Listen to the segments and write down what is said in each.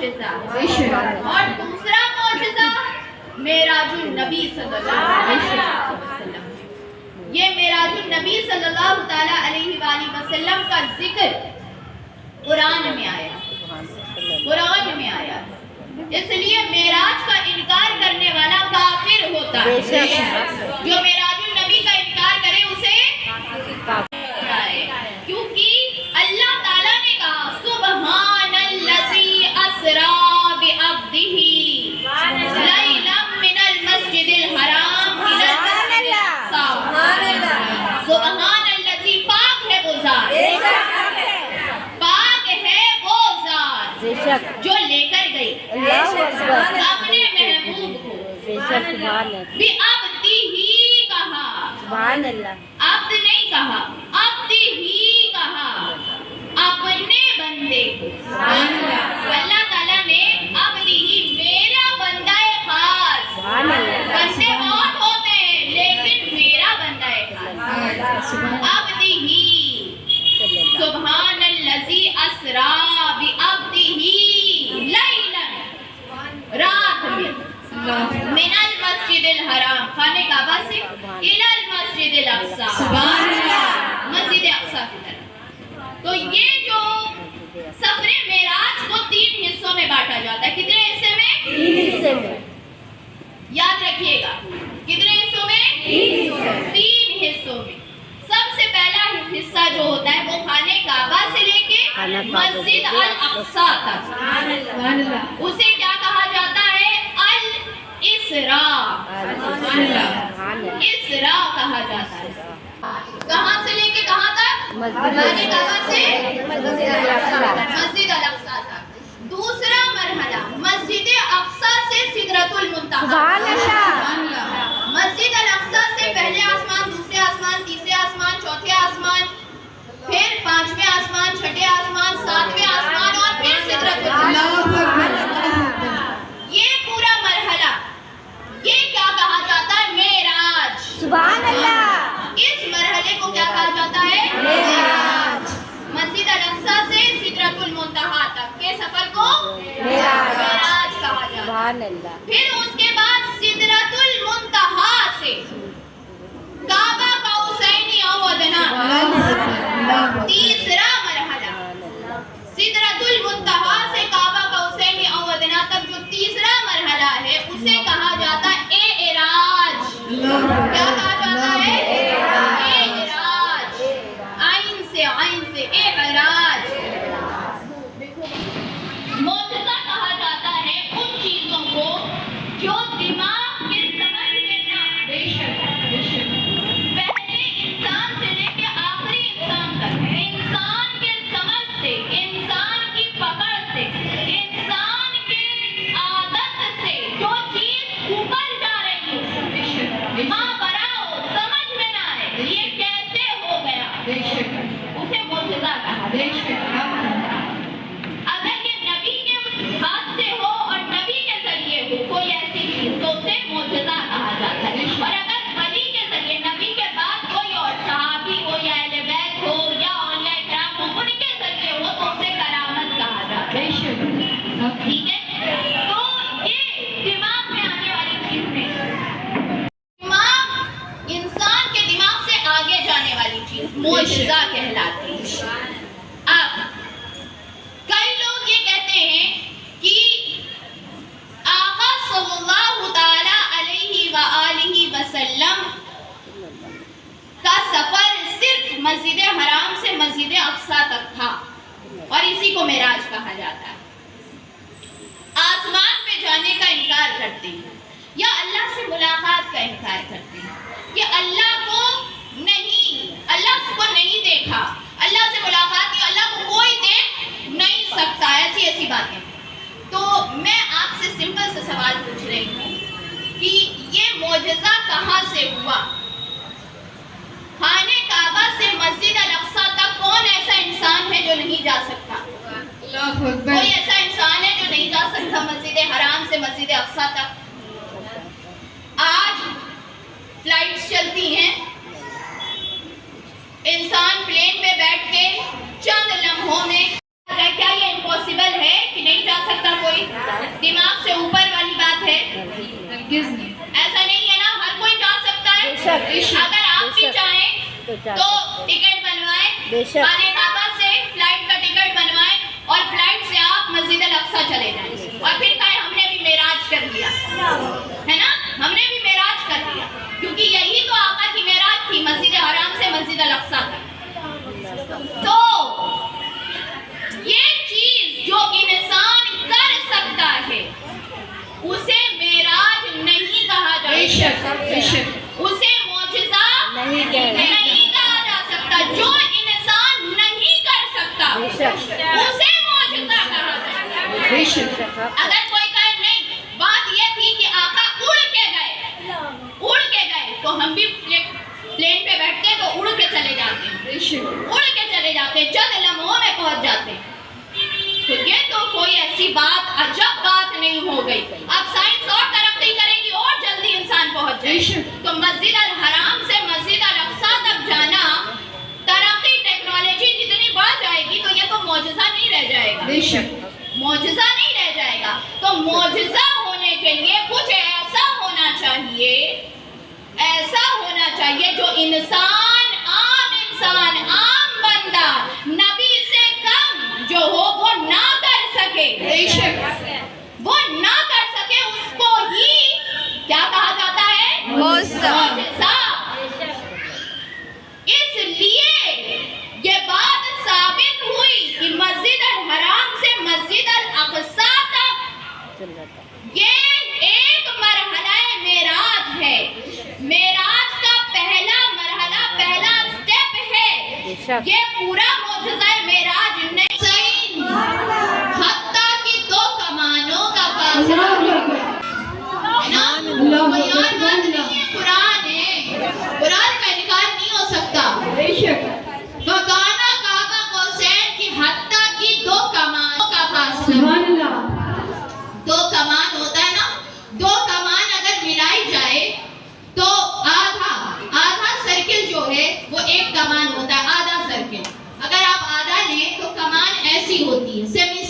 معجزہ اور دوسرا معجزہ معراج النبی صلی اللہ علیہ وسلم. یہ معراج النبی صلی اللہ تعالیٰ علیہ وآلہ وسلم کا ذکر قرآن میں آیا. اس لیے معراج کا انکار کرنے والا کافر ہوتا ہے. جو معراج النبی کا انکار کرے اسے کیونکہ اللہ تعالیٰ نے کہا سبحان الذی اسریٰ بعبدہ لیلا من المسجد الحرام الی المسجد الاقصی. سبحان الذی پاک ہے وہ ذات، پاک ہے وہ ذات جو لے کر گئی اپنے محبوب کو. بعبدہ ہی کہا، عبد نہیں کہا، عبد ہی کہا، اپنے بندے کو. اللہ تعالیٰ نے عبد ہی، میرا بندہ خاص. بندے بہت ہوتے ہیں لیکن میرا بندہ خاص عبد ہی. سبحان الذی اسریٰ بعبدہ لیلا، رات میں، من المسجد الحرام، خانہ کعبہ سے، الی المسجد الاقصی، مسجد اقصی کی طرف. تو یہ جو سفر معراج کو 3 حصوں میں بانٹا جاتا ہے. کتنے حصے میں؟ 3 حصے میں. یاد رکھیے گا کتنے حصوں میں؟ 3 حصوں میں. سب سے پہلا حصہ جو ہوتا ہے وہ خانہ کعبہ سے لے کے مسجد الاقصی تک، اسے کیا کہا جاتا ہے؟ الاسراء. اسراء کہا جاتا ہے. کہاں سے لے کے کہاں تک؟ خانہ کعبہ سے مسجد الاقصی تک. دوسرا مرحلہ مسجد اقصی سے سدرۃ المنتہا. مسجد الاقصی سے پہلے آسمان، دوسرے آسمان، تیسرے آسمان، چوتھے آسمان، پھر 5ویں آسمان، 6ٹھے آسمان، 7ویں آسمان اور پھر سدرۃ المنتہا. یہ پورا مرحلہ یہ کیا کہا جاتا ہے؟ معراج. سبحان اللہ. اس مرحلے کو کیا کہا جاتا ہے؟ معراج. مسجد الاقصی سے سدرۃ المنتہا تک کے سفر کو معراج کہا جاتا ہے. پھر اس کے بعد سدرۃ المنتہا سے کعبہ قوسین او ادنیٰ، تیسرا مرحلہ. سدرۃ المنتہا سے کعبہ قوسین او ادنیٰ تک جو تیسرا مرحلہ ہے اسے کہا جاتا ہے اعراج. کیا کہا جاتا ہے؟ اعراج. عین سے اعراج. معجزہ کہا جاتا ہے ان چیزوں کو جو دماغ کے سمجھ میں نہ، پہلے انسان سے لے کے آخری انسان تک، انسان کے سمجھ سے، انسان کی پکڑ سے، انسان کی عادت سے جو چیز اوپر جا رہی ہو، ماں براؤ سمجھ میں نہ آئے یہ کیسے ہو گیا، اسے معجزہ کہا. اگر یہ نبی کے ہاتھ سے ہو اور نبی کے ذریعے ہو کوئی ایسی چیز تو اسے معجزہ کہا جاتا ہے. اور اگر ولی کے ذریعے، نبی کے بعد کوئی اور صحابی ہو یا اہل بیت ہو یا اولیاء کرام ہو ان کے ذریعے ہو تو اسے کرامت کہا جاتا ہے. ٹھیک ہے. تو یہ دماغ میں آنے والی چیز نہیں. دماغ، انسان کے دماغ سے آگے جانے والی چیز معجزہ کہلاتی ہے. اب کئی لوگ یہ کہتے ہیں کہ آقا صلی اللہ تعالی علیہ وآلہ وسلم کا سفر صرف مسجد حرام سے مسجد اقصی تک تھا اور اسی کو معراج کہا جاتا ہے. آسمان پہ جانے کا انکار کرتے ہیں یا اللہ سے ملاقات کا انکار کرتے ہیں کہ اللہ کو نہیں دیکھا، اللہ سے ملاقات کی، اللہ کو کوئی دیکھ نہیں سکتا، ایسی باتیں. تو میں آپ سے سمپل سے سوال پوچھ رہی ہوں کہ یہ معجزہ کہاں سے ہوا؟ خانہ کعبہ سے مسجد الاقصی تک کون ایسا انسان ہے جو نہیں جا سکتا؟ کوئی ایسا انسان ہے جو نہیں جا سکتا مسجد حرام سے مسجد اقصی تک؟ آج فلائٹس چلتی ہیں، انسان پلین پہ بیٹھ کے چند لمحوں میں، کیا یہ امپاسبل ہے کہ نہیں جا سکتا کوئی؟ ایسا نہیں ہے نا، ہر کوئی جا سکتا ہے. بے شک. اگر آپ بھی چاہیں تو جا تو سکتے ہیں. ٹکٹ بنوائیں، بے شک. خانہ کعبہ سے فلائٹ کا ٹکٹ بنوائیں اور فلائٹ سے آپ مسجد الاقصیٰ چلے جائیں اور پھر کہیں ہم نے بھی معراج کر لیا، ہے نا، ہم نے بھی معراج کر لیا، کیونکہ یہی تو آقا کی معراج تھی، مسجد حرام سے مسجد الاقصیٰ تک. تو یہ چیز جو انسان کر سکتا ہے اسے معراج نہیں کہا جا سکتا، اسے معجزہ نہیں کہا جا سکتا. جو انسان نہیں کر سکتا بے شک. اسے معجزہ کہا جاتا ہے. اگر کوئی کہے نہیں، بات یہ تھی کہ آقا اڑ کے گئے تو ہم بھی پلین پہ بیٹھتے تو اڑ کے چلے جاتے چند لمحوں میں پہنچ جاتے. تو یہ تو کوئی ایسی بات عجب بات نہیں ہو گئی. اب سائنس اور ترقی کرے گی اور جلدی انسان پہنچ جائے. تو مسجد الحرام سے مسجد الاقصیٰ تک جانا، ترقی ٹیکنالوجی جتنی بڑھ جائے گی تو یہ تو معجزہ نہیں رہ جائے گا، معجزہ نہیں رہ جائے گا. تو معجزہ ہونے کے لیے کچھ ایسا ہونا چاہیے جو انسان عام بندہ نبی سے کم جو ہو وہ نہ کر سکے، وہ نہ کر سکے، اس کو ہی کیا کہا جاتا ہے؟ معجزہ. اس لیے یہ بات ثابت ہوئی کہ مسجد الحرام سے مسجد الاقصیٰ تک یہ ایک مرحلہ معراج ہے. معراج کا پہلا مرحلہ، پہلا سٹیپ ہے. یہ پورا معجزہ معراج نہیں، حتیٰ کہ دو کمانوں کا فاصلہ ہے نا. بیان بات نہیں ہے، قرآن ہے، قرآن کا انکار نہیں ہو سکتا. وَقَانَ قَابَ قَوْسَيْنِ کی حتیٰ کہ دو کمانوں کا فاصلہ. دو کمان ہوتا ہے نا، دو کمان اگر ملائی جائے تو آدھا سرکل جو ہے وہ ایک کمان ہوتا ہے. آدھا سرکل اگر آپ آدھا لیں تو کمان ایسی ہوتی ہے، سیمی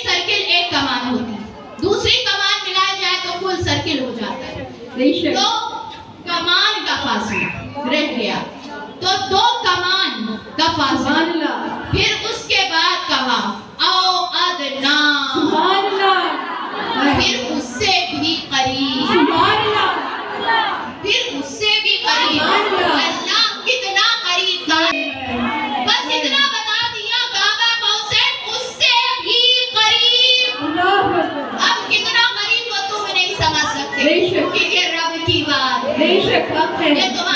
سرکل ایک کمان ہوتی ہے. دوسری کمان ملائی جائے تو فل سرکل ہو جاتا ہے. تو کمان کا فاصلہ رہ گیا، تو دو کمان کا فاصلہ. پھر اس کے بعد کہا او ادنا، پھر اس سے بھی قریب، پھر اس سے بھی قریب. اللہ کتنا قریب تھا، بس اتنا بتا دیا، کعبہ قوسین اس سے بھی قریب. اب کتنا قریب ہو تم نہیں سمجھ سکتے، کیونکہ یہ رب کی بات ہے، یہ تمہارے